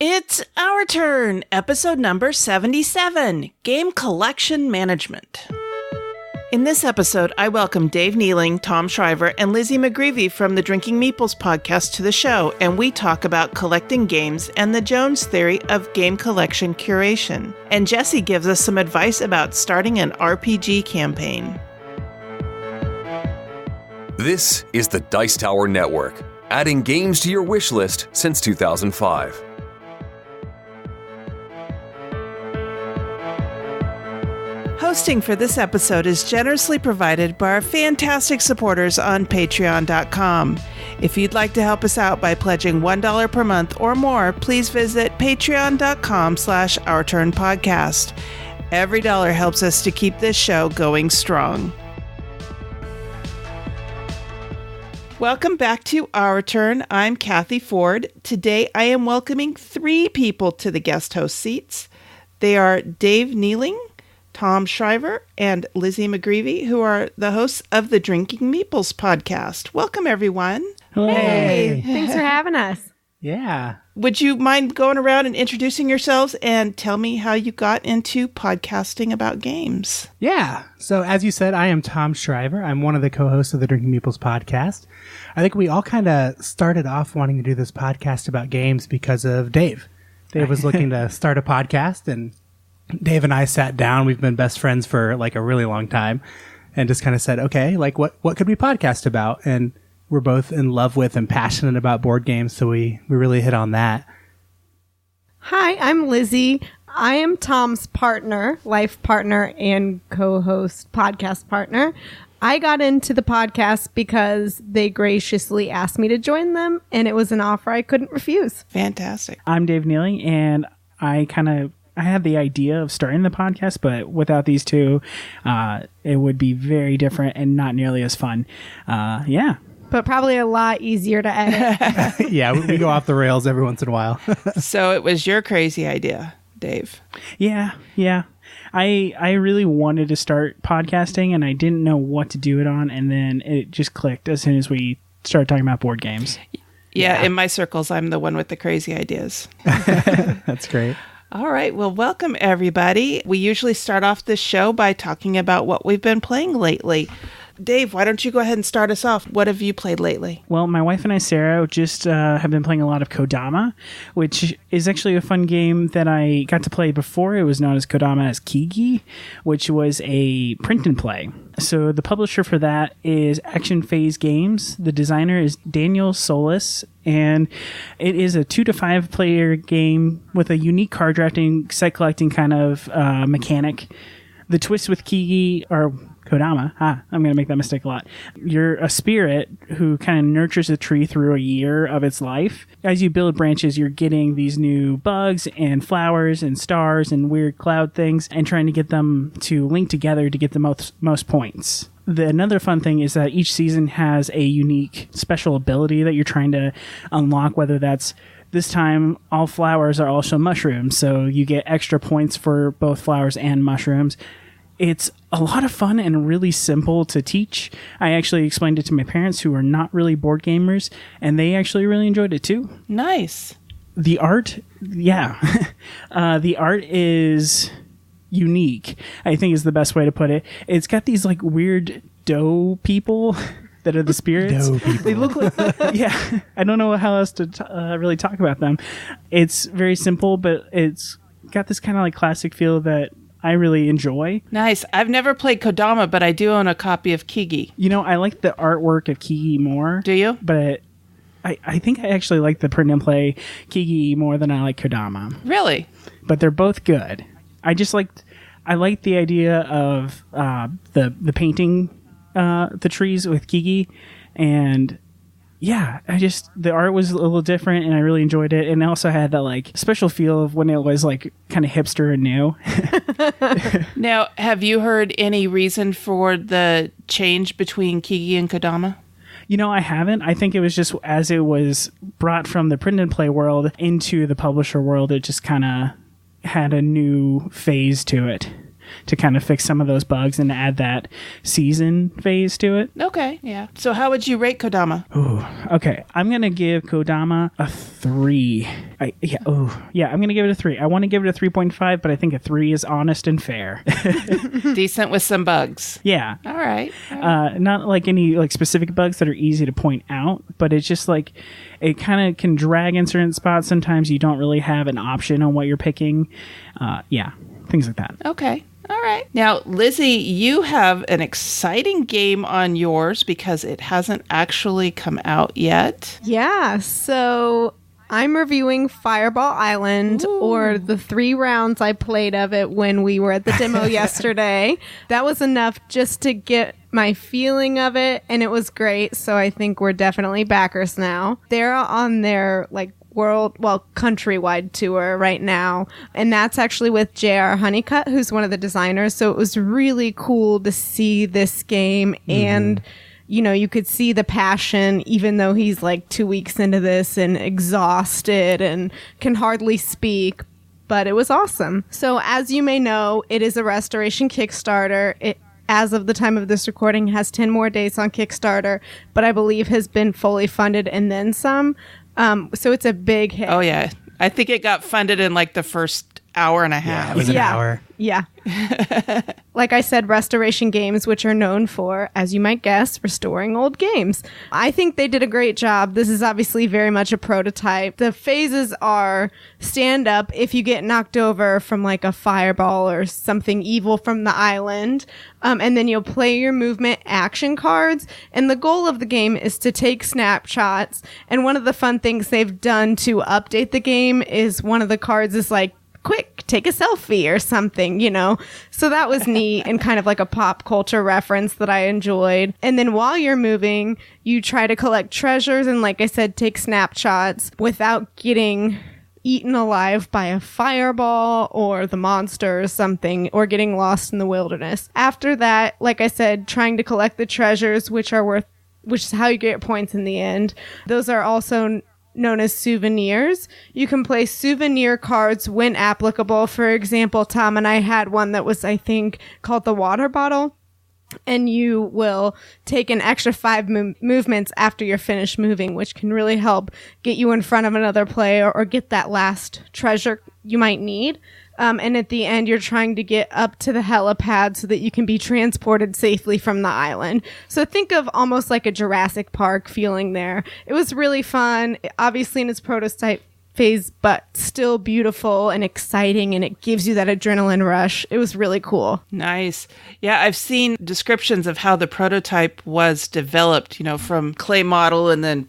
It's our turn, episode number 77, Game Collection Management. In this episode, I welcome Dave Nealing, Tom Shriver, and Lizzy McGrevey from the Drinking Meeples Podcast to the show, and we talk about collecting games and the Jones theory of game collection curation. And Jesse gives us some advice about starting an RPG campaign. This is the Dice Tower Network, adding games to your wish list since 2005. Hosting for this episode is generously provided by our fantastic supporters on Patreon.com. If you'd like to help us out by pledging $1 per month or more, please visit patreon.com/OurTurnPodcast. Every dollar helps us to keep this show going strong. Welcome back to Our Turn. I'm Cathy Ford. Today I am welcoming 3 people to the guest host seats. They are Dave Nealing, Tom Shriver, and Lizzy McGrevey, who are the hosts of the Drinking Meeples Podcast. Welcome, everyone. Hey, thanks for having us. Yeah. Would you mind going around and introducing yourselves and tell me how you got into podcasting about games? Yeah. So as you said, I am Tom Shriver. I'm one of the co-hosts of the Drinking Meeples Podcast. I think we all kind of started off wanting to do this podcast about games because of Dave. Dave was looking to start a podcast, and Dave and I sat down. We've been best friends for like a really long time, and just kind of said, okay, like what could we podcast about? And we're both in love with and passionate about board games, so we really hit on that. Hi, I'm Lizzy. I am Tom's partner, life partner, and co-host podcast partner. I got into the podcast because they graciously asked me to join them, and it was an offer I couldn't refuse. Fantastic. I'm Dave Nealing, and I had the idea of starting the podcast, but without these two, it would be very different and not nearly as fun. Yeah. But probably a lot easier to edit. Yeah, we go off the rails every once in a while. So it was your crazy idea, Dave. Yeah. I really wanted to start podcasting, and I didn't know what to do it on, and then it just clicked as soon as we started talking about board games. Yeah, in my circles, I'm the one with the crazy ideas. That's great. All right. Well, welcome, everybody. We usually start off this show by talking about what we've been playing lately. Dave, why don't you go ahead and start us off? What have you played lately? Well, my wife and I, Sarah, just have been playing a lot of Kodama, which is actually a fun game that I got to play before it was known as Kodama as Kigi, which was a print and play. So the publisher for that is Action Phase Games. The designer is Daniel Solis, and it is a 2 to 5 player game with a unique card drafting, site collecting kind of mechanic. The twist with Kigi, or Kodama, I'm going to make that mistake a lot. You're a spirit who kind of nurtures a tree through a year of its life. As you build branches, you're getting these new bugs and flowers and stars and weird cloud things and trying to get them to link together to get the most points. Another fun thing is that each season has a unique special ability that you're trying to unlock, whether that's this time all flowers are also mushrooms, so you get extra points for both flowers and mushrooms. It's a lot of fun and really simple to teach. I actually explained it to my parents, who are not really board gamers, and they actually really enjoyed it too. Nice. The art, yeah. The art is unique, I think is the best way to put it. It's got these like weird dough people that are the spirits. Dough people. They look like, yeah, I don't know how else to really talk about them. It's very simple, but it's got this kind of like classic feel that I really enjoy. Nice. I've never played Kodama, but I do own a copy of Kigi. You know, I like the artwork of Kigi more. Do you? But I think I actually like the print and play Kigi more than I like Kodama. Really? But they're both good. I like the idea of the painting the trees with Kigi, and yeah, the art was a little different and I really enjoyed it. And it also had that like special feel of when it was like kind of hipster and new. Now, have you heard any reason for the change between Kigi and Kodama? You know, I haven't. I think it was just as it was brought from the print and play world into the publisher world, it just kind of had a new phase to it. to kind of fix some of those bugs and add that season phase to it. Okay, yeah. So how would you rate Kodama? Ooh, okay. I'm going to give Kodama a 3. I'm going to give it a 3. I want to give it a 3.5, but I think a 3 is honest and fair. Decent with some bugs. Yeah. All right. Not like any like specific bugs that are easy to point out, but it's just like it kind of can drag in certain spots. Sometimes you don't really have an option on what you're picking. Things like that. Okay. All right. Now, Lizzy, you have an exciting game on yours because it hasn't actually come out yet. Yeah, so I'm reviewing Fireball Island, or the 3 rounds I played of it when we were at the demo yesterday. That was enough just to get my feeling of it, and it was great, so I think we're definitely backers now. They're on their, countrywide tour right now, and that's actually with J.R. Honeycutt, who's one of the designers, so it was really cool to see this game, and you could see the passion, even though he's like 2 weeks into this and exhausted and can hardly speak, but it was awesome. So as you may know, it is a restoration Kickstarter. It, as of the time of this recording, has 10 more days on Kickstarter, but I believe has been fully funded and then some. So it's a big hit. Oh, yeah. I think it got funded in like the first hour and a half. Yeah, it was an hour. Yeah. Like I said, Restoration Games, which are known for, as you might guess, restoring old games. I think they did a great job. This is obviously very much a prototype. The phases are stand up if you get knocked over from like a fireball or something evil from the island. And then you'll play your movement action cards. And the goal of the game is to take snapshots. And one of the fun things they've done to update the game is one of the cards is like, quick, take a selfie or something, So that was neat and kind of like a pop culture reference that I enjoyed. And then while you're moving, you try to collect treasures and, like I said, take snapshots without getting eaten alive by a fireball or the monster or something, or getting lost in the wilderness. After that, like I said, trying to collect the treasures, which is how you get points in the end. Those are also known as souvenirs. You can play souvenir cards when applicable. For example, Tom and I had one that was, I think, called the water bottle. And you will take an extra 5 movements after you're finished moving, which can really help get you in front of another player or get that last treasure you might need. And at the end, you're trying to get up to the helipad so that you can be transported safely from the island. So think of almost like a Jurassic Park feeling there. It was really fun, obviously in its prototype phase, but still beautiful and exciting, and it gives you that adrenaline rush. It was really cool. Nice. Yeah, I've seen descriptions of how the prototype was developed, from clay model and then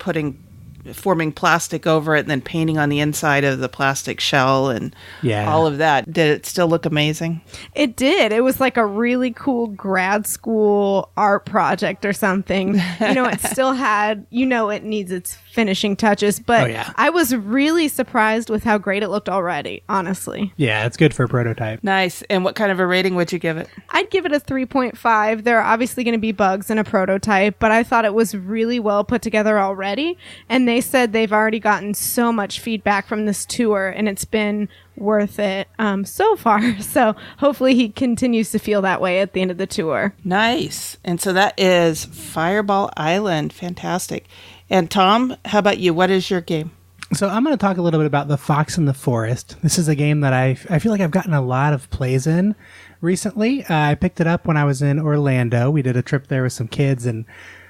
forming plastic over it and then painting on the inside of the plastic shell and all of that. Did it still look amazing? It did. It was like a really cool grad school art project or something. It still had, it needs its finishing touches, but I was really surprised with how great it looked already, honestly. Yeah, it's good for a prototype. Nice. And what kind of a rating would you give it? I'd give it a 3.5. There are obviously going to be bugs in a prototype, but I thought it was really well put together already. And they said they've already gotten so much feedback from this tour, and it's been worth it so far. So hopefully he continues to feel that way at the end of the tour. Nice. And so that is Fireball Island. Fantastic. And Tom, how about you? What is your game? So I'm going to talk a little bit about The Fox in the Forest. This is a game that I feel like I've gotten a lot of plays in recently. I picked it up when I was in Orlando. We did a trip there with some kids and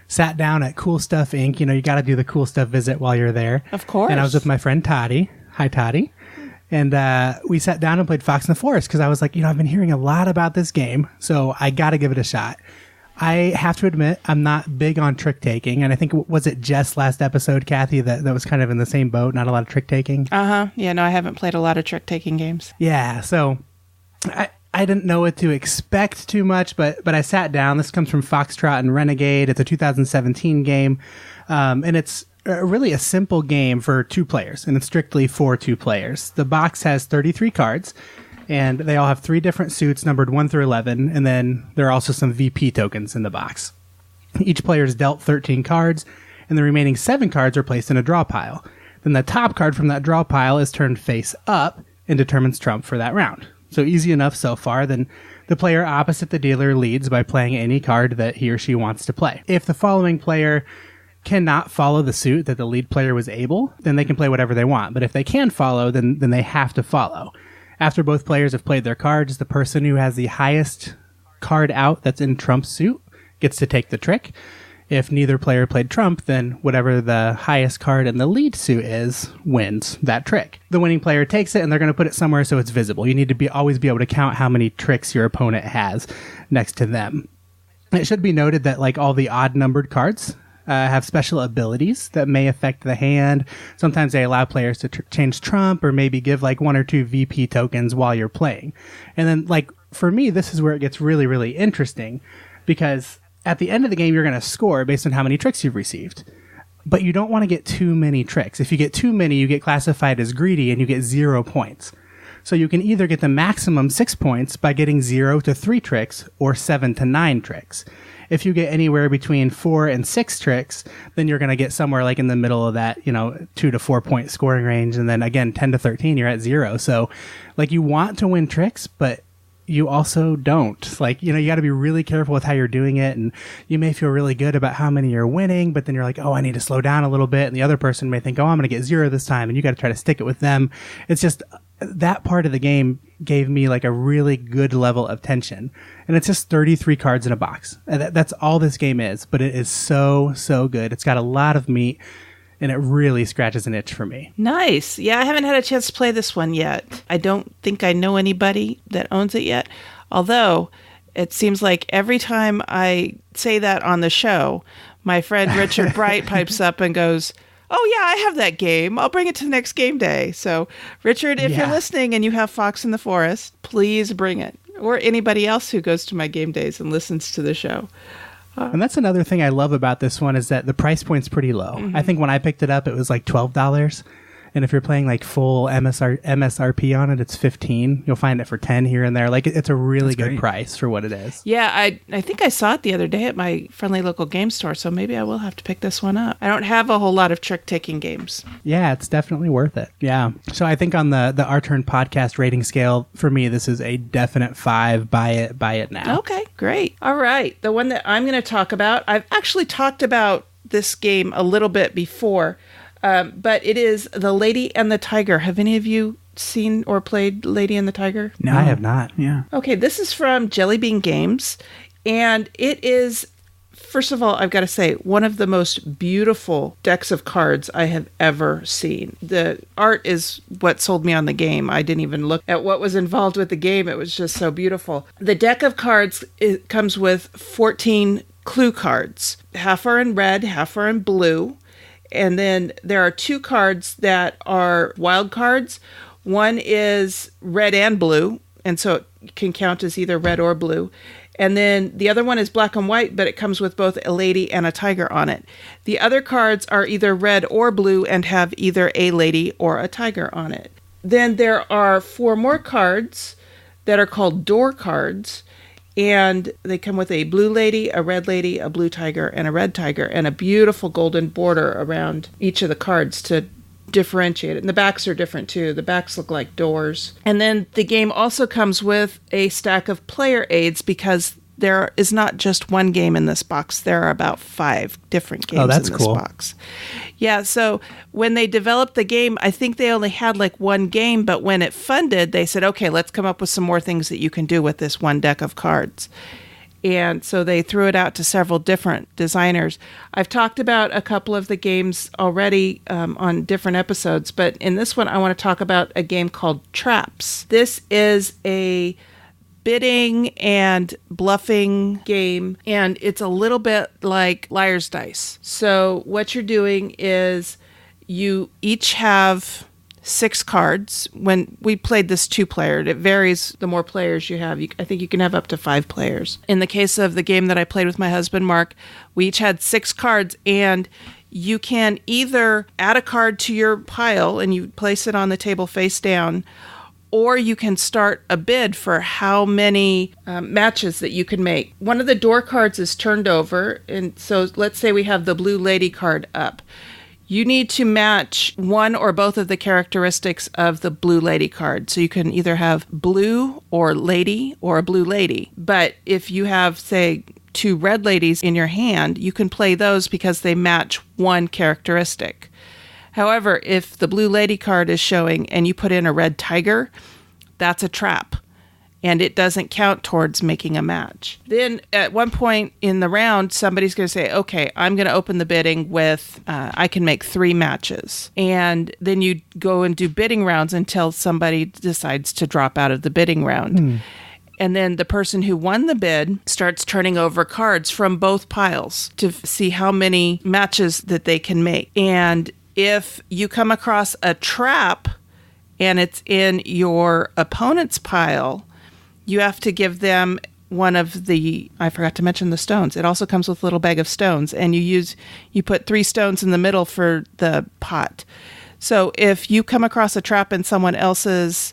sat down at Cool Stuff Inc. You got to do the Cool Stuff visit while you're there. Of course. And I was with my friend Toddy. Hi, Toddy. And we sat down and played Fox in the Forest because I was like, I've been hearing a lot about this game, so I got to give it a shot. I have to admit, I'm not big on trick-taking, and I think, was it just last episode, Cathy, that was kind of in the same boat, not a lot of trick-taking? Uh-huh. Yeah, no, I haven't played a lot of trick-taking games. Yeah, so I didn't know what to expect too much, but I sat down. This comes from Foxtrot and Renegade. It's a 2017 game, and it's really a simple game for 2 players, and it's strictly for 2 players. The box has 33 cards, and they all have 3 different suits numbered 1 through 11, and then there are also some VP tokens in the box. Each player is dealt 13 cards, and the remaining 7 cards are placed in a draw pile. Then the top card from that draw pile is turned face up and determines trump for that round. So easy enough so far. Then the player opposite the dealer leads by playing any card that he or she wants to play. If the following player cannot follow the suit that the lead player was able, then they can play whatever they want. But if they can follow, then they have to follow. After both players have played their cards, the person who has the highest card out that's in Trump's suit gets to take the trick. If neither player played Trump, then whatever the highest card in the lead suit is wins that trick. The winning player takes it, and they're going to put it somewhere so it's visible. You need to always be able to count how many tricks your opponent has next to them. It should be noted that like all the odd-numbered cards have special abilities that may affect the hand. Sometimes they allow players to change Trump or maybe give like 1 or 2 VP tokens while you're playing. And then like for me, this is where it gets really, really interesting because at the end of the game, you're going to score based on how many tricks you've received. But you don't want to get too many tricks. If you get too many, you get classified as greedy and you get 0 points. So you can either get the maximum 6 points by getting 0 to 3 tricks or 7 to 9 tricks. If you get anywhere between 4 and 6 tricks, then you're going to get somewhere like in the middle of that, 2 to 4 point scoring range. And then again, 10 to 13, you're at 0. So like you want to win tricks, but you also don't. Like, you got to be really careful with how you're doing it. And you may feel really good about how many you're winning, but then you're like, oh, I need to slow down a little bit. And the other person may think, oh, I'm going to get 0 this time. And you got to try to stick it with them. It's just that part of the game gave me like a really good level of tension. And it's just 33 cards in a box. And that's all this game is, but it is so, so good. It's got a lot of meat. And it really scratches an itch for me. Nice. Yeah, I haven't had a chance to play this one yet. I don't think I know anybody that owns it yet. Although, it seems like every time I say that on the show, my friend Richard Bright pipes up and goes, oh yeah, I have that game. I'll bring it to the next game day. So, Richard, if you're listening and you have Fox in the Forest, please bring it. Or anybody else who goes to my game days and listens to the show. And that's another thing I love about this one is that the price point's pretty low. Mm-hmm. I think when I picked it up, it was like $12. And if you're playing like full MSRP on it, it's $15. You'll find it for $10 here and there. Like it's a really good price for what it is. Yeah, I think I saw it the other day at my friendly local game store, so maybe I will have to pick this one up. I don't have a whole lot of trick-taking games. Yeah, it's definitely worth it. Yeah. So I think on the Our Turn podcast rating scale, for me, this is a definite 5. Buy it now. Okay, great. All right. The one that I'm going to talk about, I've actually talked about this game a little bit before, but it is The Lady and the Tiger. Have any of you seen or played Lady and the Tiger? No, I have not. Yeah. Okay, this is from Jelly Bean Games, and it is, first of all, I've got to say, one of the most beautiful decks of cards I have ever seen. The art is what sold me on the game. I didn't even look at what was involved with the game. It was just so beautiful. The deck of cards, it comes with 14 clue cards. Half are in red, half are in blue. And then there are 2 cards that are wild cards. One is red and blue, and so it can count as either red or blue. And then the other one is black and white, but it comes with both a lady and a tiger on it. The other cards are either red or blue and have either a lady or a tiger on it. Then there are 4 more cards that are called door cards. And they come with a blue lady, a red lady, a blue tiger, and a red tiger, and a beautiful golden border around each of the cards to differentiate it. And the backs are different too. The backs look like doors. And then the game also comes with a stack of player aids because there is not just one game in this box. There are about 5 different games in this box. Yeah, so when they developed the game, I think they only had like one game, but when it funded, they said, okay, let's come up with some more things that you can do with this one deck of cards. And so they threw it out to several different designers. I've talked about a couple of the games already on different episodes, but in this one, I want to talk about a game called Traps. This is a bidding and bluffing game, and it's a little bit like Liar's Dice. So what you're doing is you each have 6 cards. When we played this 2-player, it varies the more players you have. I think you can have up to 5 players. In the case of the game that I played with my husband, Mark, we each had 6 cards, and you can either add a card to your pile and you place it on the table face down, or you can start a bid for how many matches that you can make. One of the door cards is turned over, and so let's say we have the blue lady card up. You need to match one or both of the characteristics of the blue lady card. So you can either have blue or lady or a blue lady. But if you have, say, 2 red ladies in your hand, you can play those because they match one characteristic. However, if the blue lady card is showing and you put in a red tiger, that's a trap. And it doesn't count towards making a match. Then at one point in the round, somebody's going to say, okay, I'm going to open the bidding with, I can make 3 matches. And then you go and do bidding rounds until somebody decides to drop out of the bidding round. And then the person who won the bid starts turning over cards from both piles to see how many matches that they can make. And if you come across a trap and it's in your opponent's pile, you have to give them one of the, I forgot to mention the stones. It also comes with a little bag of stones, and you put 3 stones in the middle for the pot. So if you come across a trap in someone else's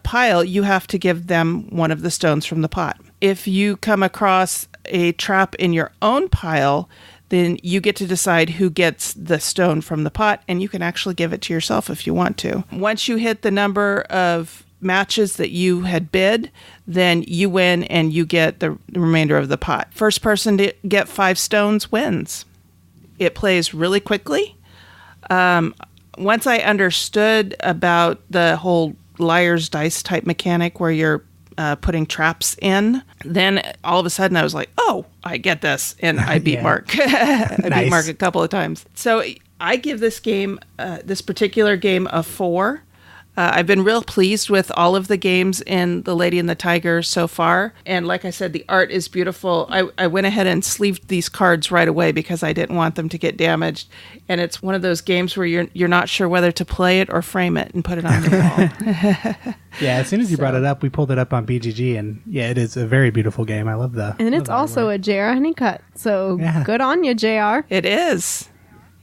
pile, you have to give them one of the stones from the pot. If you come across a trap in your own pile, then you get to decide who gets the stone from the pot, and you can actually give it to yourself if you want to. Once you hit the number of matches that you had bid, then you win and you get the remainder of the pot. First person to get 5 stones wins. It plays really quickly. Once I understood about the whole liar's dice type mechanic where you're putting traps in, then all of a sudden I was like, oh, I get this. And I beat Mark. I beat Mark a couple of times. So I give this game, this particular game, a 4. I've been real pleased with all of the games in The Lady and the Tiger so far. And like I said, the art is beautiful. I went ahead and sleeved these cards right away because I didn't want them to get damaged. And it's one of those games where you're not sure whether to play it or frame it and put it on your wall. Yeah, as soon as you brought it up, we pulled it up on BGG, and yeah, it is a very beautiful game. I love the... And it's also a JR Honeycutt, so good on you, JR. It is.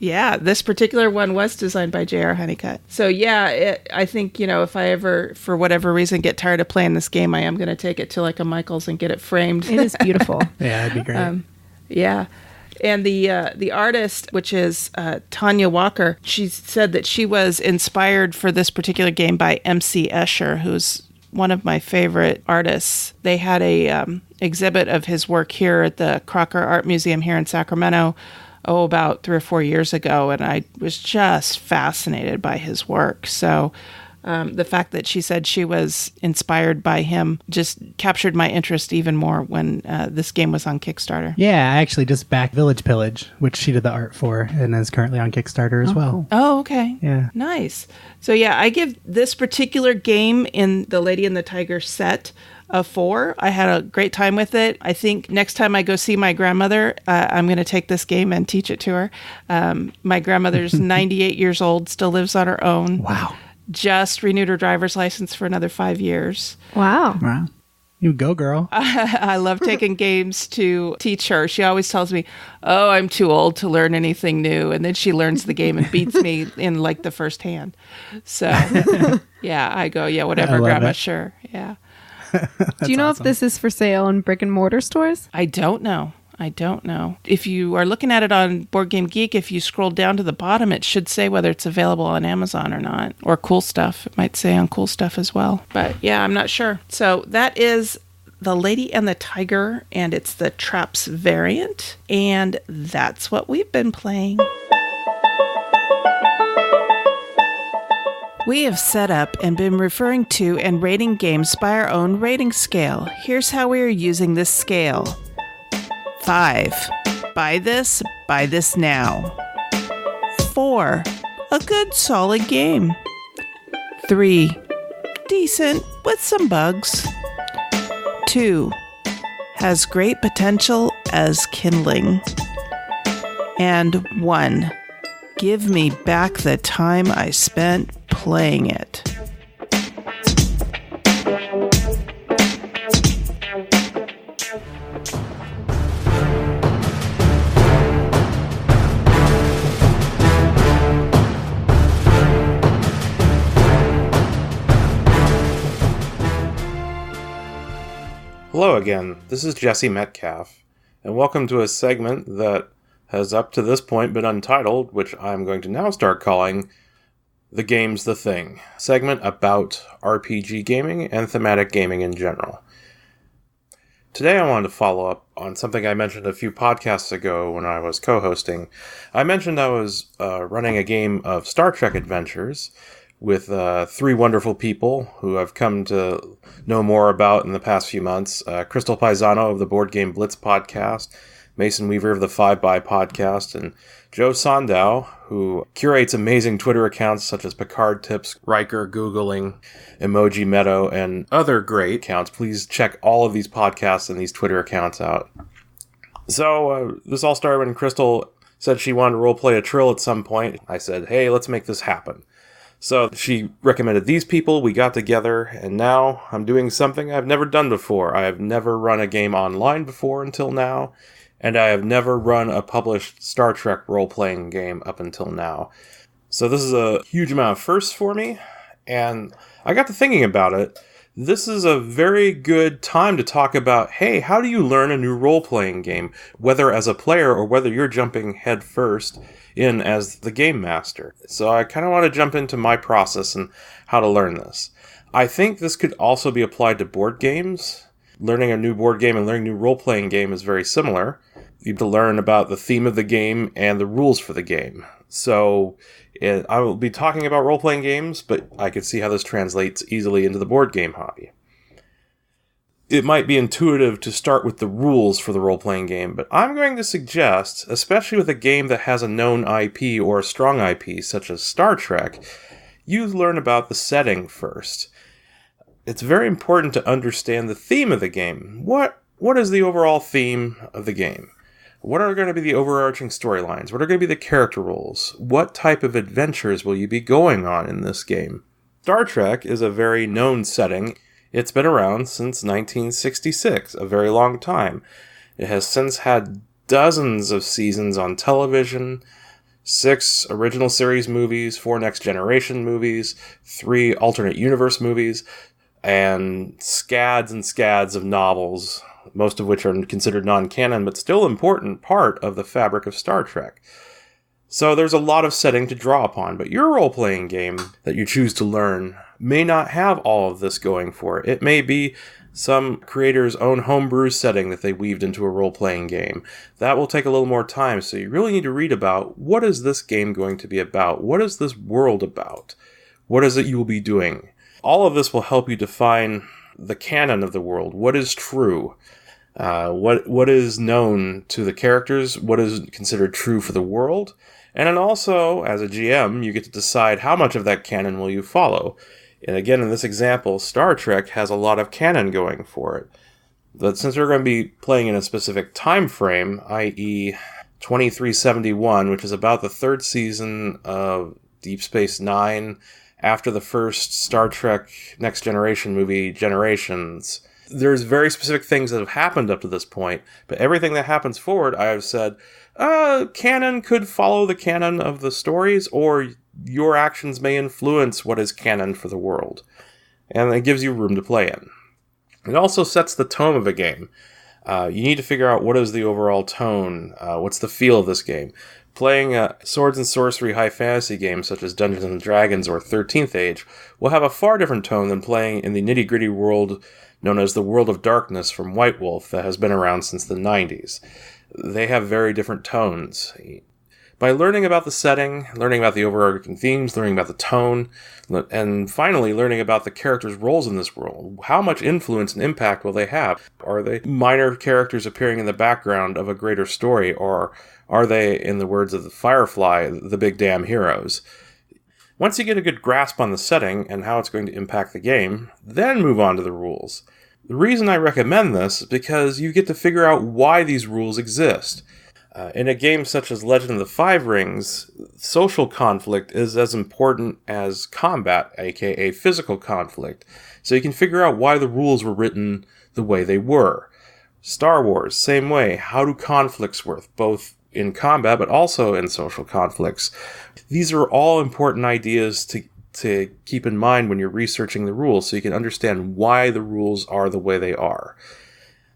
Yeah, this particular one was designed by J.R. Honeycutt. So yeah, I think, if I ever, for whatever reason, get tired of playing this game, I am going to take it to like a Michael's and get it framed. It is beautiful. Yeah, that'd be great. Yeah. And the artist, which is Tanya Walker, she said that she was inspired for this particular game by M.C. Escher, who's one of my favorite artists. They had a exhibit of his work here at the Crocker Art Museum here in Sacramento, about 3 or 4 years ago, and I was just fascinated by his work. So the fact that she said she was inspired by him just captured my interest even more when this game was on Kickstarter. Yeah, I actually just backed Village Pillage, which she did the art for, and is currently on Kickstarter as well. Cool. Oh, okay. Yeah. Nice. So yeah, I give this particular game in the Lady and the Tiger set a 4. I had a great time with it. I think next time I go see my grandmother, I'm going to take this game and teach it to her. My grandmother's 98 years old, still lives on her own. Wow. Just renewed her driver's license for another 5 years. Wow. You go, girl. I love taking games to teach her. She always tells me, oh, I'm too old to learn anything new. And then she learns the game and beats me in like the first hand. So yeah, I go, yeah, whatever, Grandma, sure. Yeah. Do you know if this is for sale in brick and mortar stores? I don't know. If you are looking at it on Board Game Geek, if you scroll down to the bottom, it should say whether it's available on Amazon or not. Or Cool Stuff. It might say on Cool Stuff as well. But yeah, I'm not sure. So that is The Lady and the Tiger, and it's the Traps variant. And that's what we've been playing. We have set up and been referring to and rating games by our own rating scale. Here's how we are using this scale. 5. Buy this now. 4. A good solid game. 3. Decent with some bugs. 2. Has great potential as kindling. And 1. Give me back the time I spent playing it. Hello again, this is Jesse Metcalf, and welcome to a segment that has up to this point been untitled, which I'm going to now start calling The Game's the Thing, segment about RPG gaming and thematic gaming in general. Today I wanted to follow up on something I mentioned a few podcasts ago when I was co-hosting. I mentioned I was running a game of Star Trek Adventures with three wonderful people who I've come to know more about in the past few months. Crystal Paisano of the Board Game Blitz podcast, Mason Weaver of the 5x podcast, and Joe Sandow, who curates amazing Twitter accounts such as Picard Tips, Riker Googling, Emoji Meadow, and other great accounts. Please check all of these podcasts and these Twitter accounts out. So this all started when Crystal said she wanted to roleplay a Trill at some point. I said, hey, let's make this happen. So she recommended these people, we got together, and now I'm doing something I've never done before. I have never run a game online before until now, and I have never run a published Star Trek role-playing game up until now. So this is a huge amount of firsts for me, and I got to thinking about it. This is a very good time to talk about, hey, how do you learn a new role-playing game, whether as a player or whether you're jumping head first in as the game master. So I kind of want to jump into my process and how to learn this. I think this could also be applied to board games. Learning a new board game and learning a new role-playing game is very similar. You have to learn about the theme of the game and the rules for the game. So I will be talking about role-playing games, but I could see how this translates easily into the board game hobby. It might be intuitive to start with the rules for the role-playing game, but I'm going to suggest, especially with a game that has a known IP or a strong IP, such as Star Trek, you learn about the setting first. It's very important to understand the theme of the game. What is the overall theme of the game? What are going to be the overarching storylines? What are going to be the character roles? What type of adventures will you be going on in this game? Star Trek is a very known setting. It's been around since 1966, a very long time. It has since had dozens of seasons on television, 6 original series movies, 4 next generation movies, 3 alternate universe movies, and scads and scads of novels, most of which are considered non-canon, but still an important part of the fabric of Star Trek. So there's a lot of setting to draw upon, but your role-playing game that you choose to learn may not have all of this going for it. It may be some creator's own homebrew setting that they weaved into a role-playing game. That will take a little more time, so you really need to read about what is this game going to be about? What is this world about? What is it you will be doing? All of this will help you define the canon of the world. What is true? What is known to the characters? What is considered true for the world? And then also, as a GM, you get to decide how much of that canon will you follow. And again, in this example, Star Trek has a lot of canon going for it. But since we're going to be playing in a specific time frame, i.e. 2371, which is about the 3rd season of Deep Space Nine, after the first Star Trek Next Generation movie, Generations, there's very specific things that have happened up to this point, but everything that happens forward, I have said, canon could follow the canon of the stories, or your actions may influence what is canon for the world. And it gives you room to play in. It also sets the tone of a game. You need to figure out what is the overall tone, what's the feel of this game. Playing a swords and sorcery high fantasy game such as Dungeons and Dragons or 13th Age will have a far different tone than playing in the nitty-gritty world known as the World of Darkness from White Wolf that has been around since the 90s. They have very different tones. By learning about the setting, learning about the overarching themes, learning about the tone, and finally learning about the characters' roles in this world, how much influence and impact will they have? Are they minor characters appearing in the background of a greater story, or are they, in the words of the Firefly, the big damn heroes? Once you get a good grasp on the setting and how it's going to impact the game, then move on to the rules. The reason I recommend this is because you get to figure out why these rules exist. In a game such as Legend of the Five Rings, social conflict is as important as combat, aka physical conflict. So you can figure out why the rules were written the way they were. Star Wars, same way. How do conflicts work, both in combat but also in social conflicts? These are all important ideas to keep in mind when you're researching the rules, so you can understand why the rules are the way they are.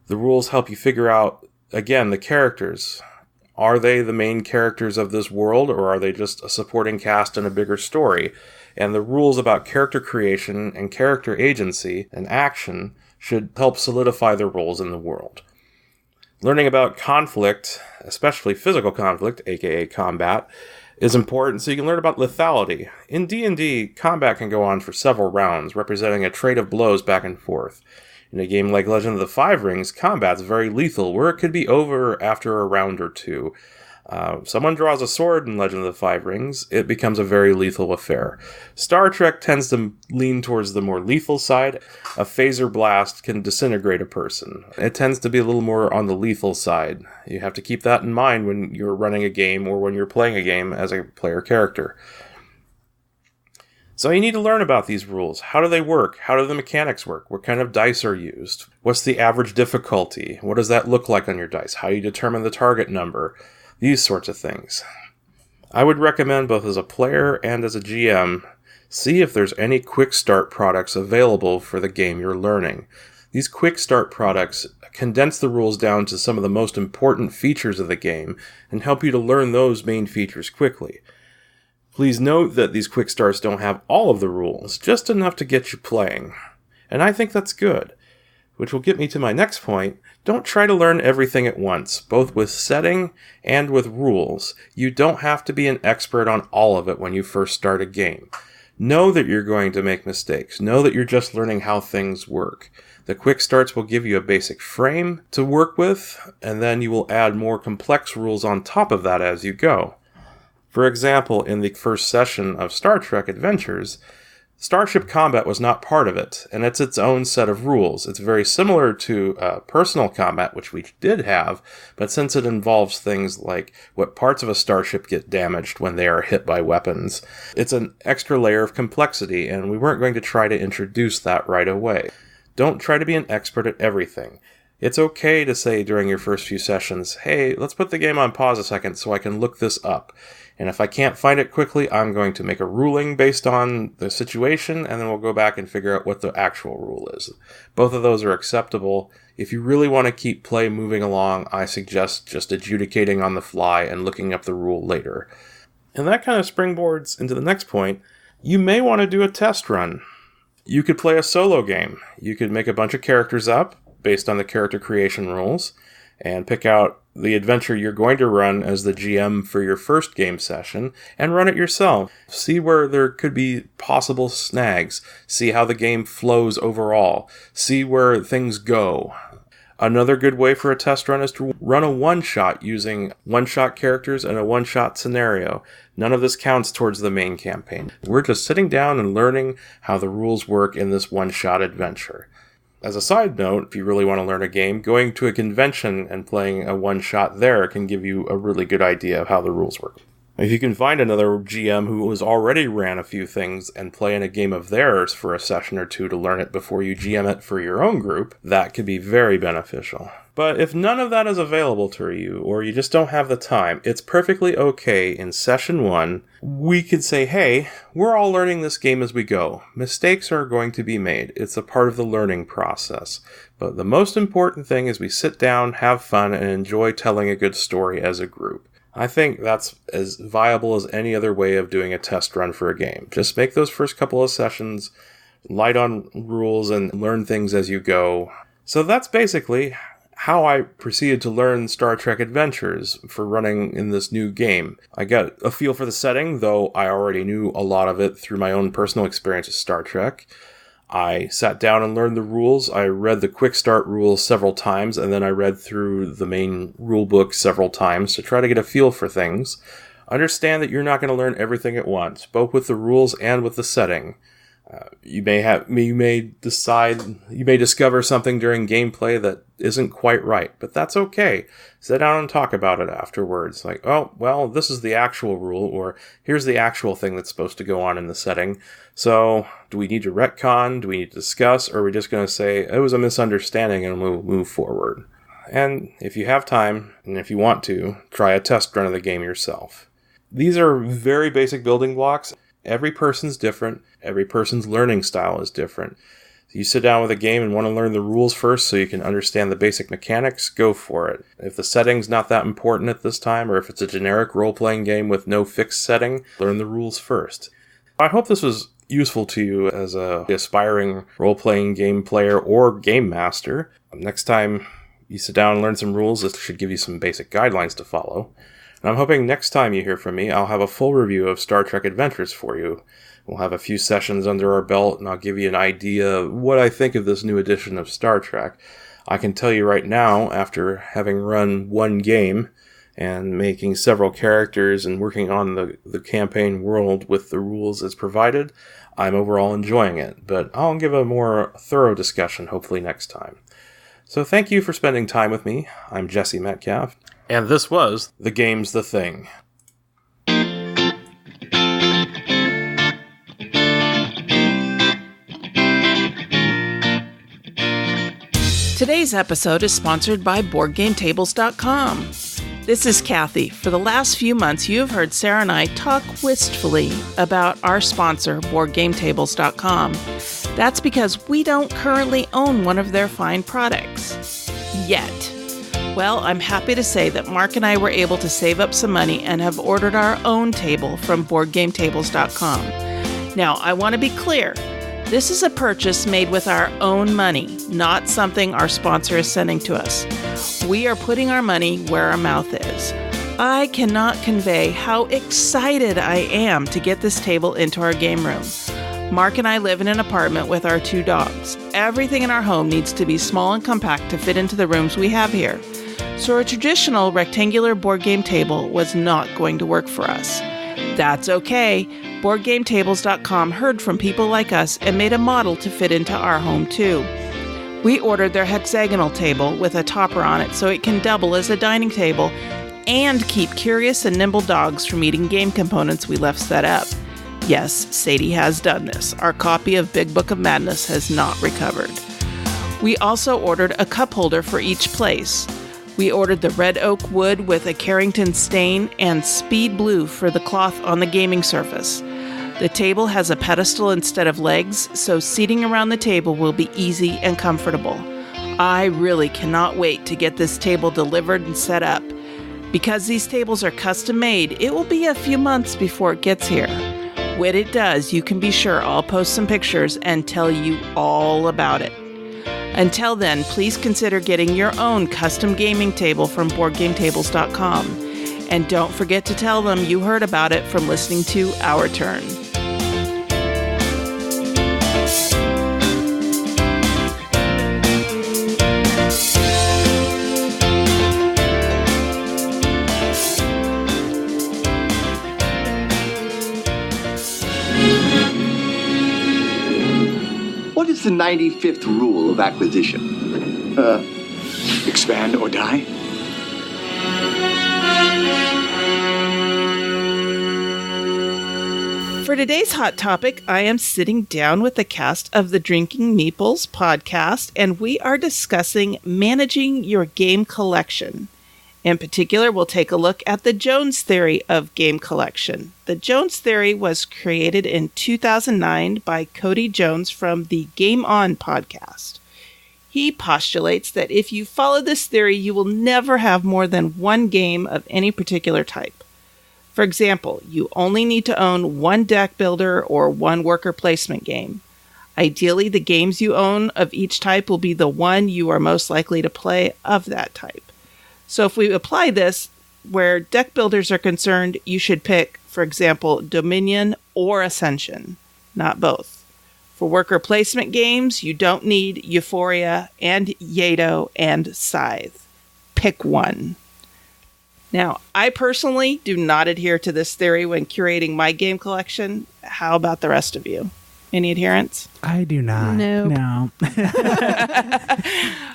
The rules help you figure out, again, the characters. Are they the main characters of this world, or are they just a supporting cast in a bigger story? And the rules about character creation and character agency and action should help solidify their roles in the world. Learning about conflict, especially physical conflict, aka combat, is important so you can learn about lethality. In D&D, combat can go on for several rounds, representing a trade of blows back and forth. In a game like Legend of the Five Rings, combat's very lethal, where it could be over after a round or two. Someone draws a sword in Legend of the Five Rings, it becomes a very lethal affair. Star Trek tends to lean towards the more lethal side. A phaser blast can disintegrate a person. It tends to be a little more on the lethal side. You have to keep that in mind when you're running a game or when you're playing a game as a player character. So you need to learn about these rules. How do they work? How do the mechanics work? What kind of dice are used? What's the average difficulty? What does that look like on your dice? How do you determine the target number? These sorts of things. I would recommend, both as a player and as a GM, see if there's any quick start products available for the game you're learning. These quick start products condense the rules down to some of the most important features of the game and help you to learn those main features quickly. Please note that these quick starts don't have all of the rules, just enough to get you playing. And I think that's good. Which will get me to my next point. Don't try to learn everything at once, both with setting and with rules. You don't have to be an expert on all of it when you first start a game. Know that you're going to make mistakes. Know that you're just learning how things work. The quick starts will give you a basic frame to work with, and then you will add more complex rules on top of that as you go. For example, in the first session of Star Trek Adventures, Starship combat was not part of it, and it's its own set of rules. It's very similar to personal combat, which we did have, but since it involves things like what parts of a starship get damaged when they are hit by weapons, it's an extra layer of complexity, and we weren't going to try to introduce that right away. Don't try to be an expert at everything. It's okay to say during your first few sessions, hey, let's put the game on pause a second so I can look this up. And if I can't find it quickly, I'm going to make a ruling based on the situation, and then we'll go back and figure out what the actual rule is. Both of those are acceptable. If you really want to keep play moving along, I suggest just adjudicating on the fly and looking up the rule later. And that kind of springboards into the next point. You may want to do a test run. You could play a solo game. You could make a bunch of characters up based on the character creation rules, and pick out the adventure you're going to run as the GM for your first game session, and run it yourself. See where there could be possible snags. See how the game flows overall. See where things go. Another good way for a test run is to run a one-shot using one-shot characters and a one-shot scenario. None of this counts towards the main campaign. We're just sitting down and learning how the rules work in this one-shot adventure. As a side note, if you really want to learn a game, going to a convention and playing a one-shot there can give you a really good idea of how the rules work. If you can find another GM who has already ran a few things and play in a game of theirs for a session or two to learn it before you GM it for your own group, that could be very beneficial. But if none of that is available to you, or you just don't have the time, it's perfectly okay in session 1. We could say, hey, we're all learning this game as we go. Mistakes are going to be made. It's a part of the learning process. But the most important thing is we sit down, have fun, and enjoy telling a good story as a group. I think that's as viable as any other way of doing a test run for a game. Just make those first couple of sessions light on rules and learn things as you go. So that's basically how I proceeded to learn Star Trek Adventures for running in this new game. I got a feel for the setting, though I already knew a lot of it through my own personal experience with Star Trek. I sat down and learned the rules. I read the quick start rules several times, and then I read through the main rule book several times to try to get a feel for things. Understand that you're not going to learn everything at once, both with the rules and with the setting. You may discover something during gameplay that isn't quite right, but that's okay. Sit down and talk about it afterwards. Like, oh, well, this is the actual rule, or here's the actual thing that's supposed to go on in the setting. So, do we need to retcon? Do we need to discuss? Or are we just going to say, it was a misunderstanding and we'll move forward? And if you have time, and if you want to, try a test run of the game yourself. These are very basic building blocks. Every person's different. Every person's learning style is different. If you sit down with a game and want to learn the rules first so you can understand the basic mechanics, go for it. If the setting's not that important at this time, or if it's a generic role-playing game with no fixed setting, learn the rules first. I hope this was useful to you as a aspiring role-playing game player or game master. Next time you sit down and learn some rules, this should give you some basic guidelines to follow. And I'm hoping next time you hear from me, I'll have a full review of Star Trek Adventures for you. We'll have a few sessions under our belt, and I'll give you an idea of what I think of this new edition of Star Trek. I can tell you right now, after having run one game and making several characters and working on the campaign world with the rules as provided, I'm overall enjoying it. But I'll give a more thorough discussion hopefully next time. So thank you for spending time with me. I'm Jesse Metcalf, and this was The Game's the Thing. Today's episode is sponsored by BoardGameTables.com. This is Cathy. For the last few months, you have heard Sarah and I talk wistfully about our sponsor, BoardGameTables.com. That's because we don't currently own one of their fine products. Yet. Well, I'm happy to say that Mark and I were able to save up some money and have ordered our own table from BoardGameTables.com. Now, I want to be clear. This is a purchase made with our own money, not something our sponsor is sending to us. We are putting our money where our mouth is. I cannot convey how excited I am to get this table into our game room. Mark and I live in an apartment with our 2 dogs. Everything in our home needs to be small and compact to fit into the rooms we have here. So a traditional rectangular board game table was not going to work for us. That's okay. BoardGameTables.com heard from people like us and made a model to fit into our home too. We ordered their hexagonal table with a topper on it so it can double as a dining table and keep curious and nimble dogs from eating game components we left set up. Yes, Sadie has done this. Our copy of Big Book of Madness has not recovered. We also ordered a cup holder for each place. We ordered the red oak wood with a Carrington stain and speed blue for the cloth on the gaming surface. The table has a pedestal instead of legs, so seating around the table will be easy and comfortable. I really cannot wait to get this table delivered and set up. Because these tables are custom made, it will be a few months before it gets here. When it does, you can be sure I'll post some pictures and tell you all about it. Until then, please consider getting your own custom gaming table from BoardGameTables.com. And don't forget to tell them you heard about it from listening to Our Turn. What is the 95th rule of acquisition? Expand or die? For today's hot topic, I am sitting down with the cast of the Drinking Meeples podcast, and we are discussing managing your game collection. In particular, we'll take a look at the Jones theory of game collection. The Jones theory was created in 2009 by Cody Jones from the Game On podcast. He postulates that if you follow this theory, you will never have more than one game of any particular type. For example, you only need to own one deck builder or one worker placement game. Ideally, the games you own of each type will be the one you are most likely to play of that type. So if we apply this, where deck builders are concerned, you should pick, for example, Dominion or Ascension, not both. For worker placement games, you don't need Euphoria and Yato and Scythe. Pick one. Now, I personally do not adhere to this theory when curating my game collection. How about the rest of you? Any adherence? I do not. Nope. No.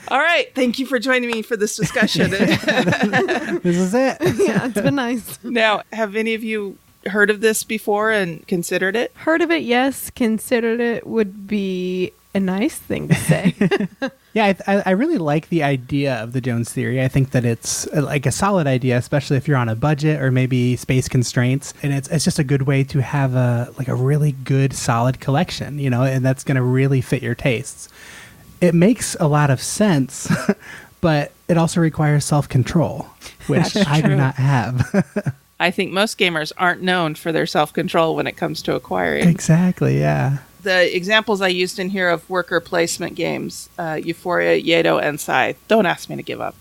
All right. Thank you for joining me for this discussion. This is it. Yeah, it's been nice. Now, have any of you heard of this before and considered it? Heard of it, yes. Considered it would be a nice thing to say. Yeah, I really like the idea of the Jones theory. I think that it's like a solid idea, especially if you're on a budget or maybe space constraints. And it's just a good way to have a really good, solid collection, and that's going to really fit your tastes. It makes a lot of sense, but it also requires self-control, which I do not have. I think most gamers aren't known for their self-control when it comes to acquiring. Exactly, yeah. The examples I used in here of worker placement games, Euphoria, Yedo, and Scythe, don't ask me to give up.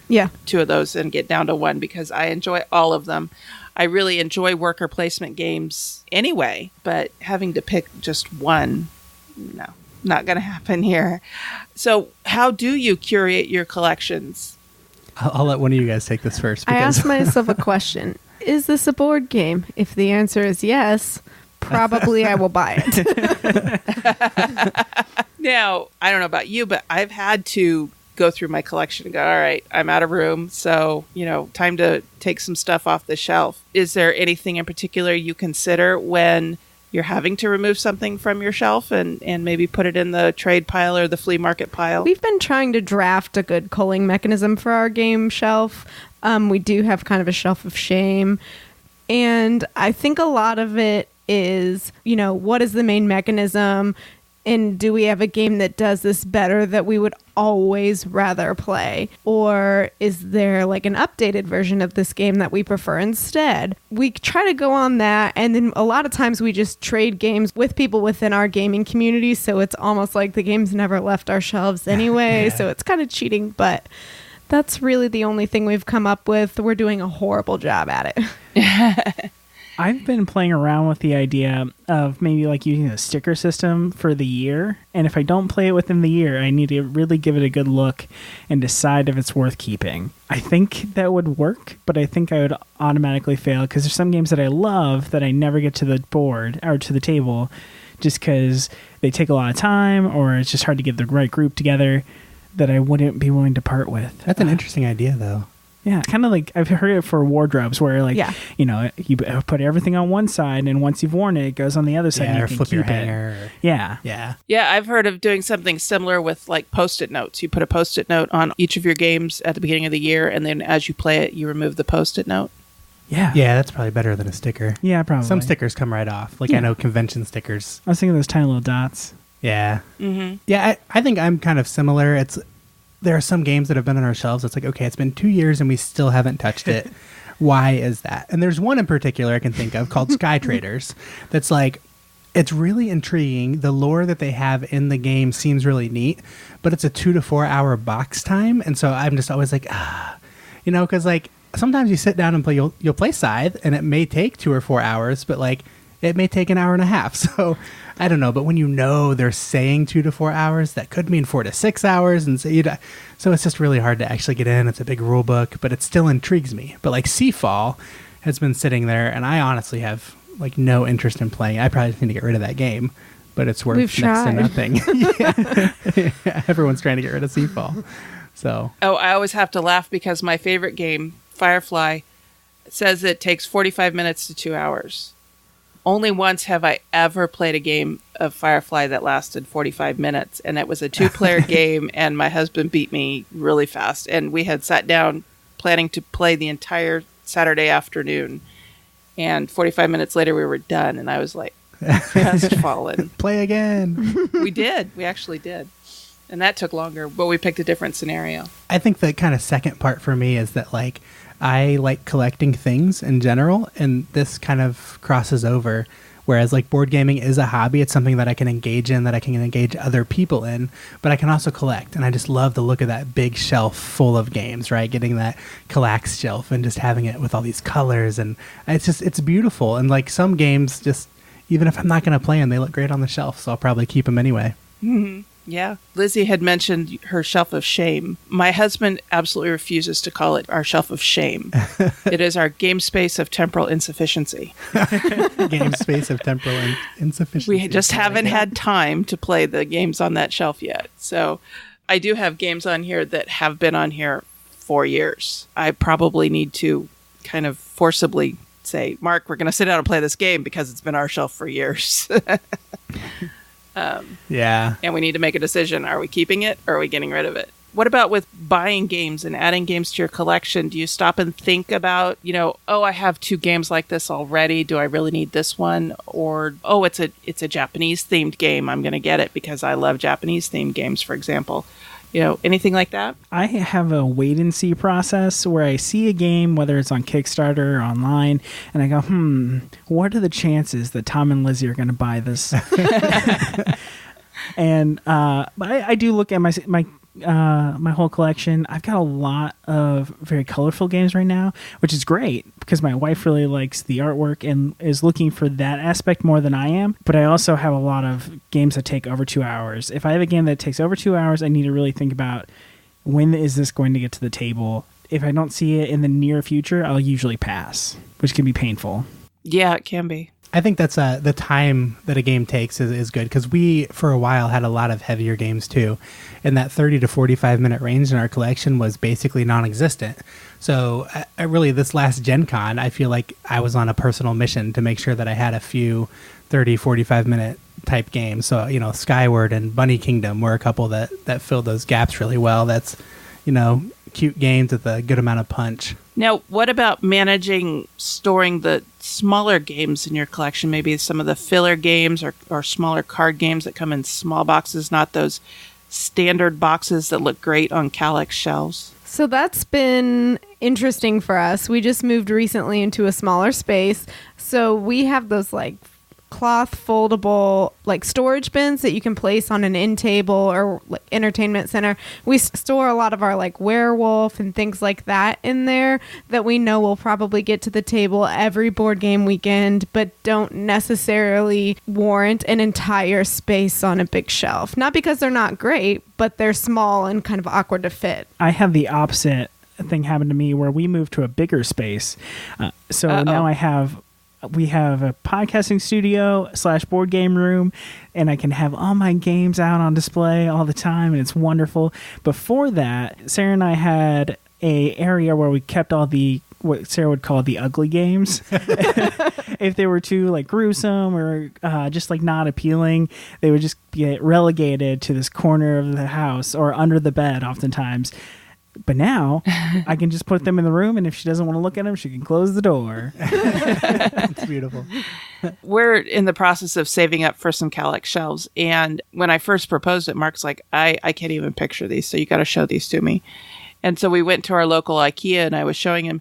Yeah. 2 of those and get down to 1 because I enjoy all of them. I really enjoy worker placement games anyway, but having to pick just one, no, not going to happen here. So how do you curate your collections? I'll let one of you guys take this first. I asked myself a question. Is this a board game? If the answer is yes, probably I will buy it. Now, I don't know about you, but I've had to go through my collection and go, all right, I'm out of room. So, time to take some stuff off the shelf. Is there anything in particular you consider when you're having to remove something from your shelf and maybe put it in the trade pile or the flea market pile? We've been trying to draft a good culling mechanism for our game shelf. We do have kind of a shelf of shame. And I think a lot of it is, what is the main mechanism? And do we have a game that does this better that we would always rather play? Or is there like an updated version of this game that we prefer instead? We try to go on that. And then a lot of times we just trade games with people within our gaming community. So it's almost like the game's never left our shelves anyway. So it's kind of cheating, but that's really the only thing we've come up with. We're doing a horrible job at it. I've been playing around with the idea of maybe like using a sticker system for the year. And if I don't play it within the year, I need to really give it a good look and decide if it's worth keeping. I think that would work, but I think I would automatically fail because there's some games that I love that I never get to the board or to the table just because they take a lot of time or it's just hard to get the right group together that I wouldn't be willing to part with. That's an interesting idea, though. Yeah, kind of like I've heard it for wardrobes where you put everything on one side and once you've worn it, it goes on the other side and you or can flip keep your it. hanger. Yeah. Yeah, I've heard of doing something similar with like Post-it notes. You put a Post-it note on each of your games at the beginning of the year, and then as you play it, you remove the Post-it note. Yeah. Yeah, that's probably better than a sticker. Yeah, probably. Some stickers come right off. Like I know convention stickers. I was thinking of those tiny little dots. Yeah. Mm-hmm. Yeah, I think I'm kind of similar. There are some games that have been on our shelves. It's like, okay, it's been 2 years and we still haven't touched it. Why is that? And there's one in particular I can think of called Sky Traders. That's like, it's really intriguing. The lore that they have in the game seems really neat, but it's a 2 to 4 hour box time. And so I'm just always like, because like sometimes you sit down and play, you'll play Scythe and it may take 2 or 4 hours, but like it may take an hour and a half. So I don't know, but when they're saying 2 to 4 hours, that could mean 4 to 6 hours, and so it's just really hard to actually get in. It's a big rule book, but it still intrigues me. But like Seafall has been sitting there, and I honestly have like no interest in playing. I probably need to get rid of that game, but it's worth next to nothing. Yeah. Everyone's trying to get rid of Seafall. So I always have to laugh because my favorite game, Firefly, says it takes 45 minutes to 2 hours. Only once have I ever played a game of Firefly that lasted 45 minutes, and it was a 2-player game, and my husband beat me really fast. And we had sat down planning to play the entire Saturday afternoon, and 45 minutes later we were done, and I was like, crestfallen. Play again. We did. We actually did. And that took longer, but we picked a different scenario. I think the kind of second part for me is that like I like collecting things in general, and this kind of crosses over. Whereas like board gaming is a hobby, it's something that I can engage in, that I can engage other people in, but I can also collect. And I just love the look of that big shelf full of games, right? Getting that Kallax shelf and just having it with all these colors, and it's beautiful. And like some games, just even if I'm not going to play them, they look great on the shelf, so I'll probably keep them anyway. Mm-hmm. Yeah. Lizzie had mentioned her shelf of shame. My husband absolutely refuses to call it our shelf of shame. It is our game space of temporal insufficiency. Game space of temporal insufficiency. We just haven't had time to play the games on that shelf yet. So I do have games on here that have been on here for years. I probably need to kind of forcibly say, Mark, we're going to sit down and play this game because it's been our shelf for years. Yeah. And we need to make a decision. Are we keeping it or are we getting rid of it? What about with buying games and adding games to your collection? Do you stop and think about, I have 2 games like this already. Do I really need this one? Or, it's a Japanese themed game. I'm going to get it because I love Japanese themed games, for example. Anything like that? I have a wait and see process where I see a game, whether it's on Kickstarter or online, and I go, what are the chances that Tom and Lizzie are going to buy this? And I do look at my whole collection. I've got a lot of very colorful games right now, which is great because my wife really likes the artwork and is looking for that aspect more than I am. But I also have a lot of games that take over 2 hours. If I have a game that takes over 2 hours, I need to really think about when is this going to get to the table. If I don't see it in the near future, I'll usually pass, which can be painful. Yeah, it can be. I think that's the time that a game takes is good because we, for a while, had a lot of heavier games too. And that 30 to 45 minute range in our collection was basically non-existent. So I really, this last Gen Con, I feel like I was on a personal mission to make sure that I had a few 30, 45 minute type games. So, Skyward and Bunny Kingdom were a couple that filled those gaps really well. That's, cute games with a good amount of punch. Now, what about storing the smaller games in your collection? Maybe some of the filler games or smaller card games that come in small boxes, not those standard boxes that look great on Kallax shelves. So that's been interesting for us. We just moved recently into a smaller space. So we have those cloth foldable storage bins that you can place on an end table or entertainment center. We store a lot of our werewolf and things like that in there that we know will probably get to the table every board game weekend, but don't necessarily warrant an entire space on a big shelf. Not because they're not great, but they're small and kind of awkward to fit. I have the opposite thing happen to me where we moved to a bigger space. Now we have a podcasting studio / board game room, and I can have all my games out on display all the time, and it's wonderful. Before that, Sarah and I had a area where we kept all what Sarah would call the ugly games. If they were too gruesome or just not appealing, they would just get relegated to this corner of the house or under the bed oftentimes. But now I can just put them in the room, and if she doesn't want to look at them, she can close the door. It's beautiful. We're in the process of saving up for some Kallax shelves. And when I first proposed it, Mark's like, I can't even picture these, so you got to show these to me. And so we went to our local IKEA, and I was showing him.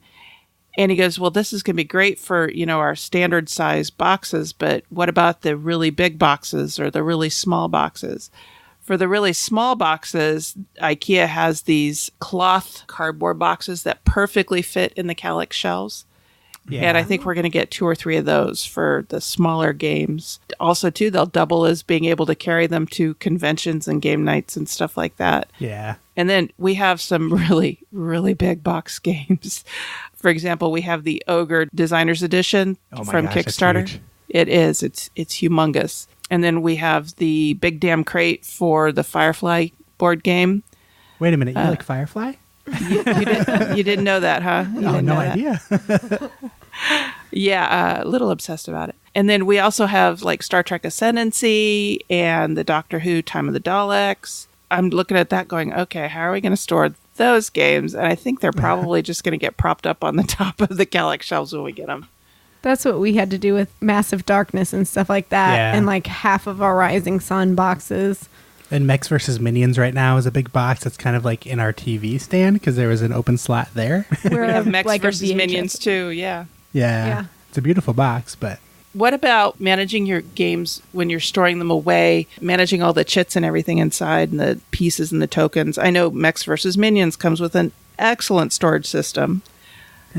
And he goes, well, this is going to be great for, our standard size boxes, but what about the really big boxes or the really small boxes? For the really small boxes, IKEA has these cloth cardboard boxes that perfectly fit in the Kallax shelves. Yeah. And I think we're going to get 2 or 3 of those for the smaller games. Also, too, they'll double as being able to carry them to conventions and game nights and stuff like that. Yeah. And then we have some really, really big box games. For example, we have the Ogre Designer's Edition from Kickstarter. It is. It's humongous. And then we have the Big Damn Crate for the Firefly board game. Wait a minute. You like Firefly? You didn't know that, huh? No idea. Yeah, a little obsessed about it. And then we also have Star Trek Ascendancy and the Doctor Who Time of the Daleks. I'm looking at that going, okay, how are we going to store those games? And I think they're probably just going to get propped up on the top of the Kallax shelves when we get them. That's what we had to do with Massive Darkness and stuff like that. Yeah. And half of our Rising Sun boxes. And Mechs vs. Minions right now is a big box that's kind of in our TV stand because there was an open slot there. We have Mechs vs. Minions too, yeah. Yeah. It's a beautiful box, but... What about managing your games when you're storing them away, managing all the chits and everything inside and the pieces and the tokens? I know Mechs vs. Minions comes with an excellent storage system.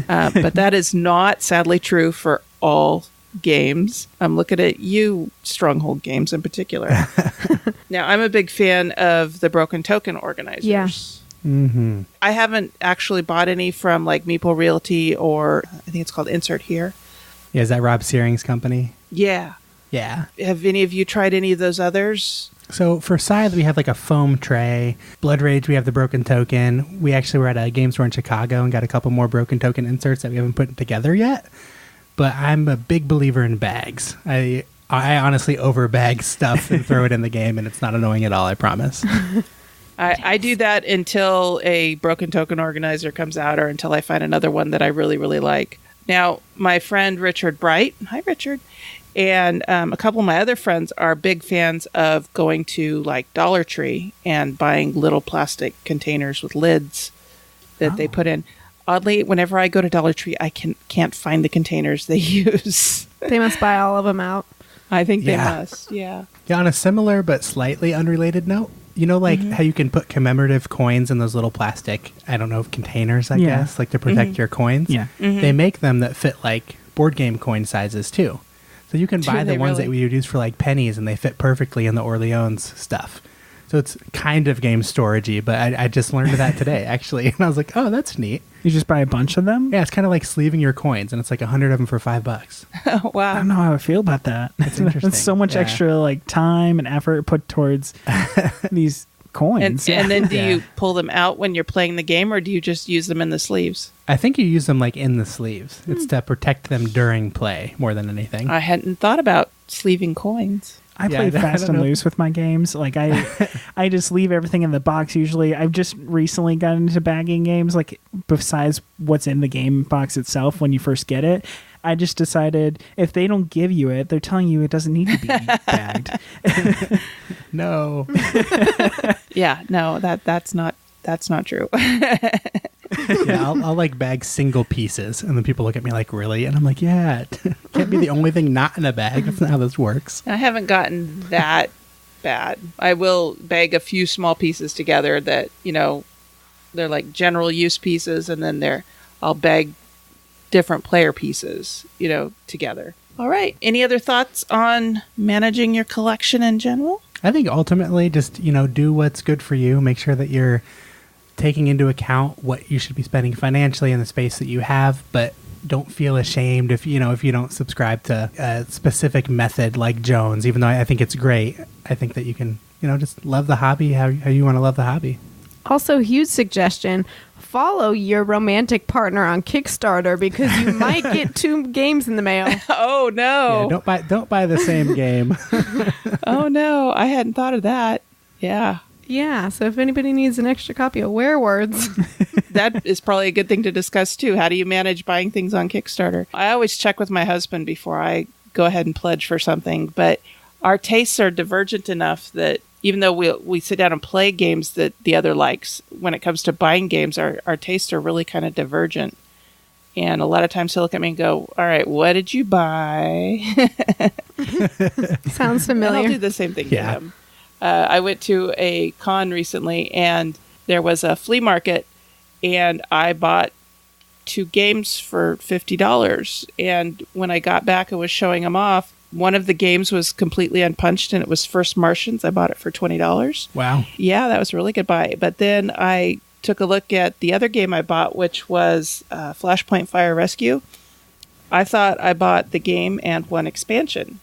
But that is not, sadly, true for all games. I'm looking at you, Stronghold Games in particular. Now, I'm a big fan of the Broken Token organizers. Yeah. Mm-hmm. I haven't actually bought any from Meeple Realty or I think it's called Insert Here. Yeah, is that Rob Searing's company? Yeah. Yeah. Have any of you tried any of those others? So for Scythe, we have a foam tray. Blood Rage, we have the Broken Token. We actually were at a game store in Chicago and got a couple more Broken Token inserts that we haven't put together yet. But I'm a big believer in bags. I I honestly overbag stuff and throw it in the game, and it's not annoying at all, I promise. I do that until a broken token organizer comes out or until I find another one that I really, really like. Now, my friend Richard Bright, hi Richard, and a couple of my other friends are big fans of going to like Dollar Tree and buying little plastic containers with lids that they put in. Oddly, whenever I go to Dollar Tree, I can't find the containers they use. They must buy all of them out. I think they must, yeah. Yeah, on a similar but slightly unrelated note, you know, like how you can put commemorative coins in those little plastic, I don't know, containers, I guess, like to protect your coins? Yeah. They make them that fit like board game coin sizes too. So you can buy the ones that we would use for like pennies, and they fit perfectly in the Orleans stuff. So it's kind of game storagey, but I just learned that today, actually. And I was like, oh, that's neat. You just buy a bunch of them? Yeah, it's kind of like sleeving your coins, and it's like 100 of them for $5. Oh, wow. I don't know how I feel about that. That's interesting. That's so much extra like time and effort put towards these coins. And then do you pull them out when you're playing the game, or do you just use them in the sleeves? I think you use them like in the sleeves. It's to protect them during play more than anything. I hadn't thought about sleeving coins. I play fast and loose with my games. Like I just leave everything in the box usually. I've just recently gotten into bagging games, like besides what's in the game box itself when you first get it. I just decided if they don't give you it, they're telling you it doesn't need to be bagged. No. Yeah, no, that's not true. Yeah, I'll like bag single pieces, and then people look at me like, really? And I'm like, yeah, it can't be the only thing not in a bag. That's not how this works. I haven't gotten that bad. I will bag a few small pieces together that, you know, they're like general use pieces, and then I'll bag different player pieces, you know, together. All right. Any other thoughts on managing your collection in general? I think ultimately just, you know, do what's good for you. Make sure that you're taking into account what you should be spending financially in the space that you have, but don't feel ashamed if you don't subscribe to a specific method like Jones, even though I think it's great. I think that you can, you know, just love the hobby how you want to love the hobby. Also, huge suggestion, follow your romantic partner on Kickstarter because you might get 2 games in the mail. Oh, no. Yeah, don't buy the same game. Oh, no. I hadn't thought of that. Yeah. Yeah, so if anybody needs an extra copy of Werewords. That is probably a good thing to discuss, too. How do you manage buying things on Kickstarter? I always check with my husband before I go ahead and pledge for something, but our tastes are divergent enough that even though we sit down and play games that the other likes, when it comes to buying games, our tastes are really kind of divergent. And a lot of times he'll look at me and go, all right, what did you buy? Sounds familiar. And I'll do the same thing to him. I went to a con recently, and there was a flea market, and I bought 2 games for $50. And when I got back and was showing them off, one of the games was completely unpunched, and it was First Martians. I bought it for $20. Wow. Yeah, that was a really good buy. But then I took a look at the other game I bought, which was Flashpoint Fire Rescue. I thought I bought the game and 1 expansion.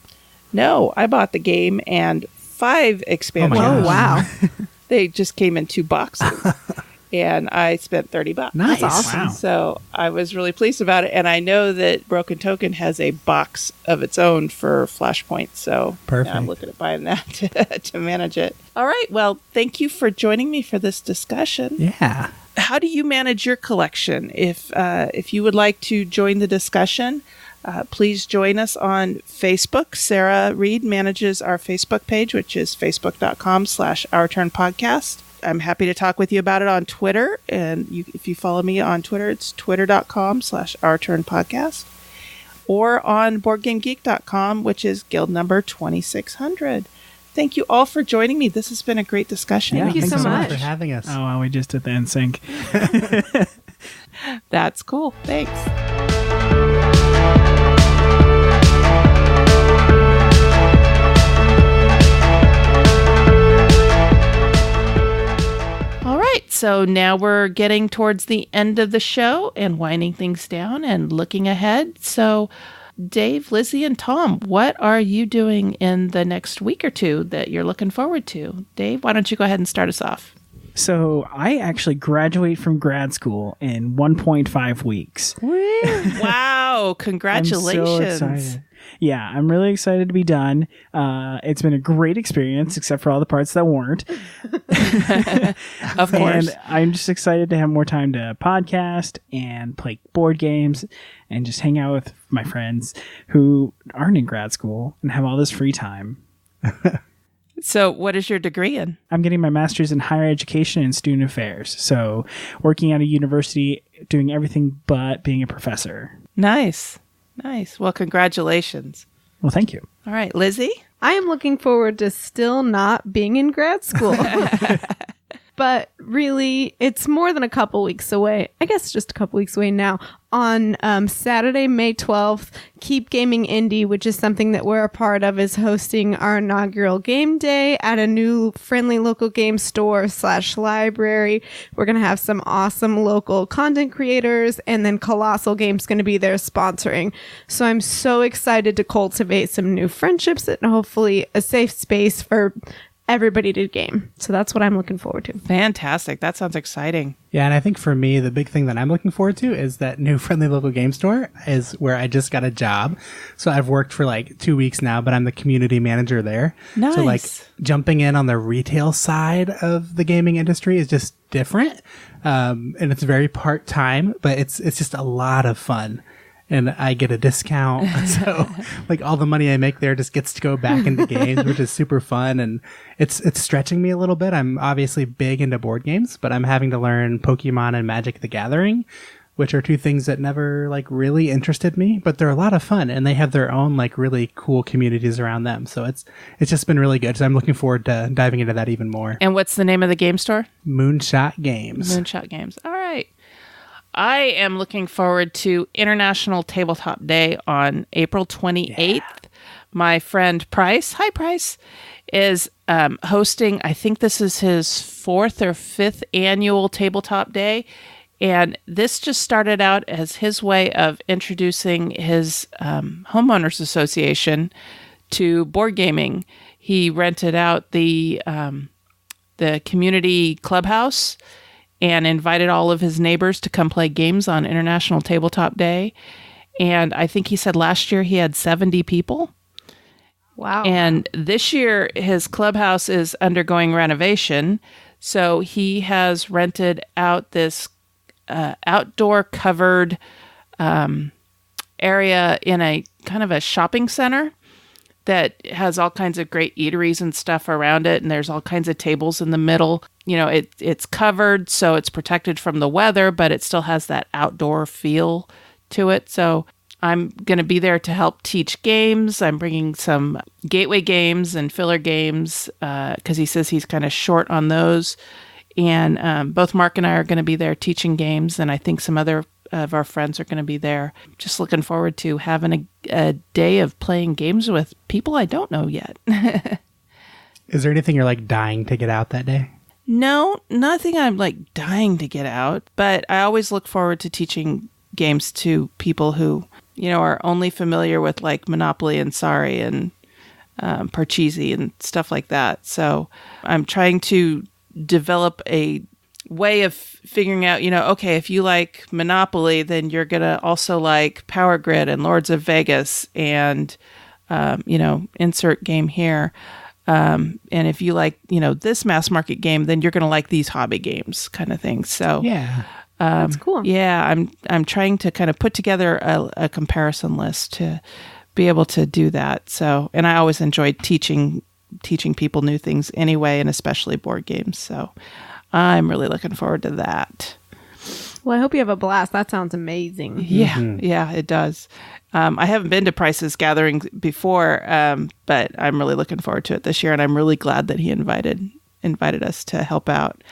No, I bought the game and 5 expansions. Oh, wow. They just came in 2 boxes. And I spent $30. Nice. That's awesome. Wow. So I was really pleased about it. And I know that Broken Token has a box of its own for Flashpoint. So Perfect. now I'm looking at buying that to manage it. All right. Well, thank you for joining me for this discussion. Yeah. How do you manage your collection? If you would like to join the discussion, please join us on Facebook. Sarah Reed manages our Facebook page, which is facebook.com/OurTurnPodcast. I'm happy to talk with you about it on Twitter. And if you follow me on Twitter, it's twitter.com/OurTurnPodcast. Or on BoardGameGeek.com, which is guild number 2600. Thank you all for joining me. This has been a great discussion. Thank you so much for having us. Oh, well, we just did the NSYNC. That's cool. Thanks. All right, so now we're getting towards the end of the show and winding things down and looking ahead. So, Dave, Lizzy, and Tom, what are you doing in the next week or two that you're looking forward to? Dave, why don't you go ahead and start us off? So I actually graduate from grad school in 1.5 weeks. Wow, congratulations. I'm so excited. Yeah, I'm really excited to be done. It's been a great experience, except for all the parts that weren't. Of course. And I'm just excited to have more time to podcast and play board games and just hang out with my friends who aren't in grad school and have all this free time. So what is your degree in? I'm getting my master's in higher education and student affairs. So working at a university, doing everything but being a professor. Nice. Well, congratulations. Well, thank you. All right, Lizzy? I am looking forward to still not being in grad school. But really, it's more than a couple weeks away. I guess just a couple weeks away now. On Saturday, May 12th, Keep Gaming Indie, which is something that we're a part of, is hosting our inaugural game day at a new friendly local game store / library. We're going to have some awesome local content creators, and then Colossal Games going to be there sponsoring. So I'm so excited to cultivate some new friendships and hopefully a safe space for everybody to game. So that's what I'm looking forward to. Fantastic. That sounds exciting. Yeah, and I think for me, the big thing that I'm looking forward to is that new friendly local game store is where I just got a job. So I've worked for like 2 weeks now, but I'm the community manager there. Nice. So like jumping in on the retail side of the gaming industry is just different. And it's very part-time, but it's just a lot of fun. And I get a discount. So like all the money I make there just gets to go back into games, which is super fun. And it's stretching me a little bit. I'm obviously big into board games, but I'm having to learn Pokemon and Magic the Gathering, which are two things that never like really interested me, but they're a lot of fun and they have their own like really cool communities around them. So it's just been really good. So I'm looking forward to diving into that even more. And what's the name of the game store? Moonshot Games. Moonshot Games. All right. I am looking forward to International Tabletop Day on April 28th. Yeah. My friend Price, hi Price, is hosting, I think this is his 4th or 5th annual Tabletop Day. And this just started out as his way of introducing his homeowners association to board gaming. He rented out the community clubhouse and invited all of his neighbors to come play games on International Tabletop Day. And I think he said last year he had 70 people. Wow. And this year his clubhouse is undergoing renovation. So he has rented out this outdoor covered area in a kind of a shopping center that has all kinds of great eateries and stuff around it. And there's all kinds of tables in the middle. You know, it's covered, so it's protected from the weather, but it still has that outdoor feel to it. So I'm going to be there to help teach games. I'm bringing some gateway games and filler games because he says he's kind of short on those. And both Mark and I are going to be there teaching games, and I think some other of our friends are going to be there. Just looking forward to having a day of playing games with people I don't know yet. Is there anything you're like dying to get out that day? No, nothing I'm like dying to get out, but I always look forward to teaching games to people who, you know, are only familiar with like Monopoly and Sorry and Parcheesi and stuff like that. So I'm trying to develop a way of figuring out, you know, okay, if you like Monopoly, then you're going to also like Power Grid and Lords of Vegas and, you know, insert game here. And if you like, you know, this mass market game, then you're going to like these hobby games kind of thing. So yeah, that's cool. Yeah, I'm trying to kind of put together a comparison list to be able to do that. So, and I always enjoyed teaching people new things anyway, and especially board games. So I'm really looking forward to that. Well, I hope you have a blast. That sounds amazing. Yeah, yeah, it does. I haven't been to Price's Gathering before, but I'm really looking forward to it this year, and I'm really glad that he invited us to help out.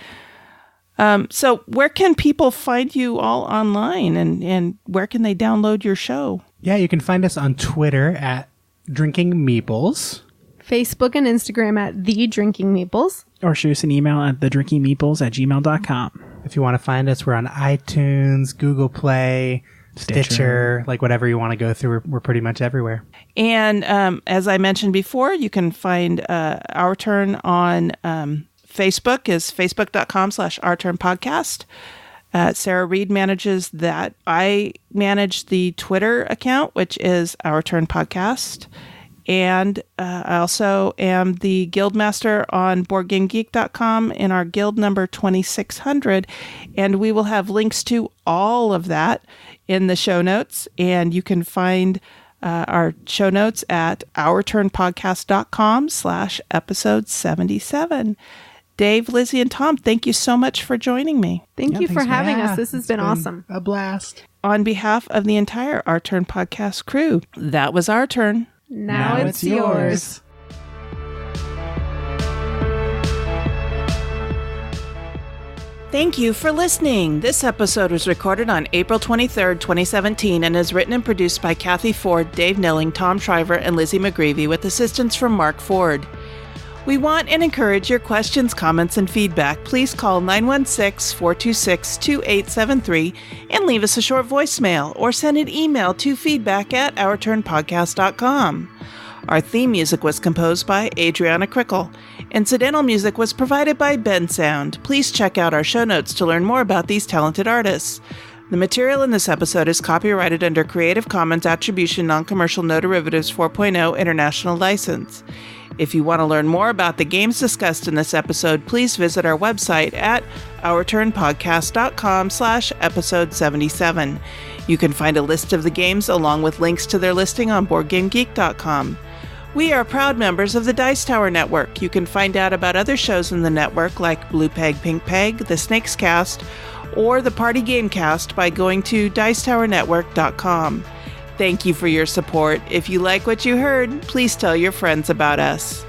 So where can people find you all online, and where can they download your show? Yeah, you can find us on Twitter at Drinking Meeples. Facebook and Instagram at The Drinking Meeples. Or shoot us an email at thedrinkingmeeples@gmail.com. If you want to find us, we're on iTunes, Google Play, Stitcher, like whatever you want to go through. We're pretty much everywhere. And as I mentioned before, you can find Our Turn on Facebook is facebook.com/Our Turn Podcast. Sarah Reed manages that. I manage the Twitter account, which is Our Turn Podcast. And I also am the Guildmaster on BoardGameGeek.com in our guild number 2600. And we will have links to all of that in the show notes. And you can find our show notes at ourturnpodcast.com/episode 77. Dave, Lizzie, and Tom, thank you so much for joining me. Thank you for having us. This has been awesome. A blast. On behalf of the entire Our Turn Podcast crew, that was our turn. Now it's yours. Thank you for listening. This episode was recorded on April 23rd, 2017, and is written and produced by Cathy Ford, Dave Nilling, Tom Shriver, and Lizzy McGrevey, with assistance from Mark Ford. We want and encourage your questions, comments, and feedback. Please call 916-426-2873 and leave us a short voicemail, or send an email to feedback@ourturnpodcast.com. Our theme music was composed by Adriana Crickle. Incidental music was provided by Ben Sound. Please check out our show notes to learn more about these talented artists. The material in this episode is copyrighted under Creative Commons Attribution Non-Commercial No Derivatives 4.0 International License. If you want to learn more about the games discussed in this episode, please visit our website at ourturnpodcast.com/episode 77. You can find a list of the games along with links to their listing on BoardGameGeek.com. We are proud members of the Dice Tower Network. You can find out about other shows in the network like Blue Peg, Pink Peg, The Snakes Cast, or the Party Game Cast by going to dicetowernetwork.com. Thank you for your support. If you like what you heard, please tell your friends about us.